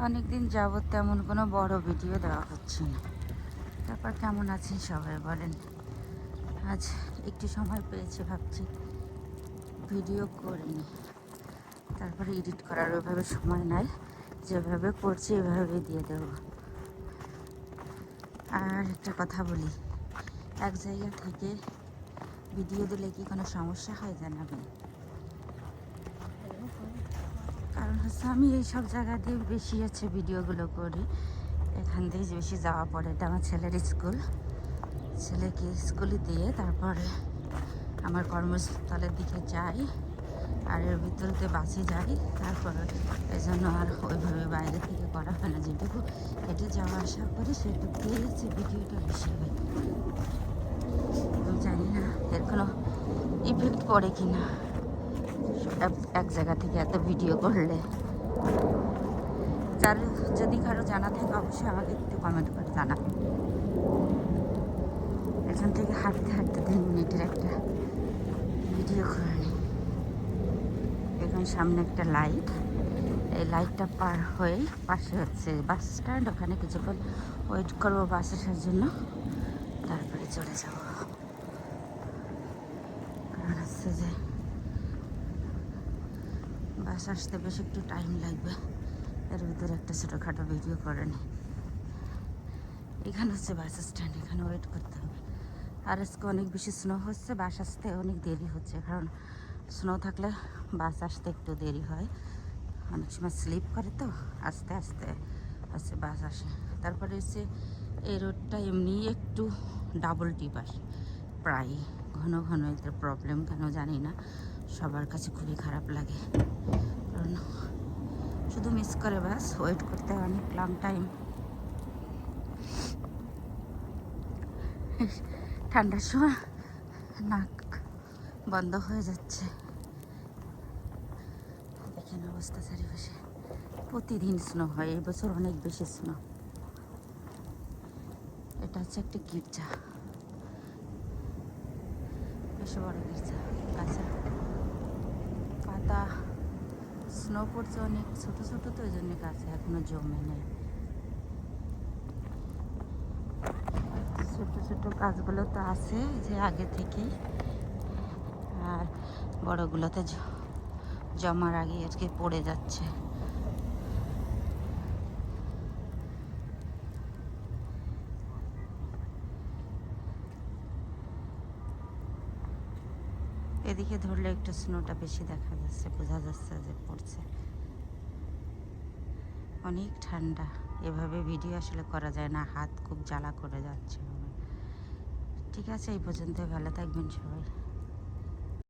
অনেকদিন যাবত তেমন কোনো বড় ভিডিও দেওয়া হচ্ছে না। তারপর কেমন আছেন সবাই বলেন? আজ একটু সময় পেয়েছি, ভাবছি ভিডিও করে নিই। তারপরে এডিট করার ওইভাবে সময় নাই, যেভাবে করছি এভাবেই দিয়ে দেব। আর একটা কথা বলি, এক জায়গা থেকে ভিডিও দিলে কি কোনো সমস্যা হয় জানাবেন? কারণ হচ্ছে আমি এইসব জায়গা দিয়ে বেশি ভিডিওগুলো করি। এখান থেকে বেশি যাওয়া পড়ে, এটা আমার ছেলের স্কুল। ছেলেকে স্কুলে দিয়ে তারপরে আমার কর্মস্থলের দিকে যাই, আর এর ভিতরেতে বাসে যাই। তারপরে এই জন্য আর ওইভাবে বাইরে থেকে করা হয় না। যেটুকু হেঁটে যাওয়া আসা করি সেটুকু দিয়ে হচ্ছে ভিডিওটা বেশি হয়। আমি জানি না এর কোনো ইফেক্ট পড়ে কি না এক জায়গা থেকে এত ভিডিও করলে। যার যদি কারো জানা থাকে অবশ্যই আমাকে একটু কমেন্ট করে জানা। এখান থেকে হাঁটতে হাঁটতে 3 মিনিটের একটা ভিডিও করে নিই। এখন সামনে একটা লাইট, এই লাইটটা পার হয়ে পাশে হচ্ছে বাস স্ট্যান্ড। ওখানে কিছুক্ষণ ওয়েট করবো বাস আসার জন্য, তারপরে চলে যাব। কারণ হচ্ছে যে বাস আসতে বেশ একটু টাইম লাগবে। এর ভিতরে একটা ছোটোখাটো ভিডিও করে নিই। এখানে হচ্ছে বাস স্ট্যান্ড, এখানে ওয়েট করতে হবে। আর আজকে অনেক বেশি স্নো হচ্ছে, বাস আসতে অনেক দেরি হচ্ছে। কারণ স্নো থাকলে বাস আসতে একটু দেরি হয়, অনেক সময় স্লিপ করে, তো আস্তে আস্তে হচ্ছে বাস আসে। তারপরে হচ্ছে এই রোডটা এমনি একটু ডাবল টিপ আসে প্রায়, ঘন ঘন। এদের প্রবলেম কেন জানি না, সবার কাছে খুবই খারাপ লাগে। কারণ শুধু মিস করে বাস, ওয়েট করতে হয় অনেক লং টাইম। ঠান্ডার সময় নাক বন্ধ হয়ে যাচ্ছে। দেখেন অবস্থা চারিপাশে। প্রতিদিন স্নো হয়, এই বছর অনেক বেশি স্নো। এটা হচ্ছে একটা গির্জা, বেশ বড় গির্জা। গাছের পাতা স্নো পড়ছে অনেক, ছোট ছোট, তো ওই জন্য গাছে এখনো জমে নেই। ছোট ছোট গাছগুলো তো আছে যে আগে থেকেই, আর বড়গুলোতে জমার আগে আজকে পড়ে যাচ্ছে। এদিকে ধরলে একটু স্নোটা বেশি দেখা যাচ্ছে, বোঝা যাচ্ছে যে পড়ছে। অনেক ঠান্ডা, এভাবে ভিডিও আসলে করা যায় না, হাত খুব জ্বালা করে যাচ্ছে আমার। ঠিক আছে, এই পর্যন্ত, ভালো থাকবেন সবাই।